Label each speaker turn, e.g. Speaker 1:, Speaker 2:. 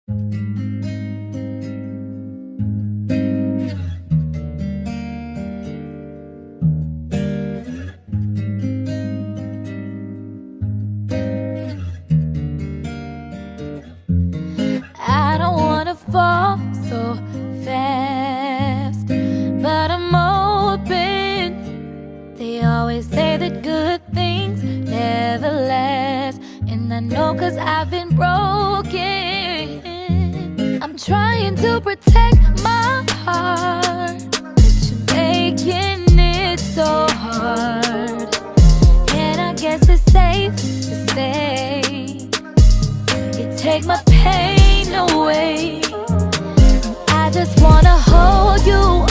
Speaker 1: I don't wanna fall so fast, but I'm open. They always say that good things never last, and I know 'cause I've been broken. I'm trying to protect my heart, but you're making it so hard. And I guess it's safe to say you take my pain away. I just wanna hold you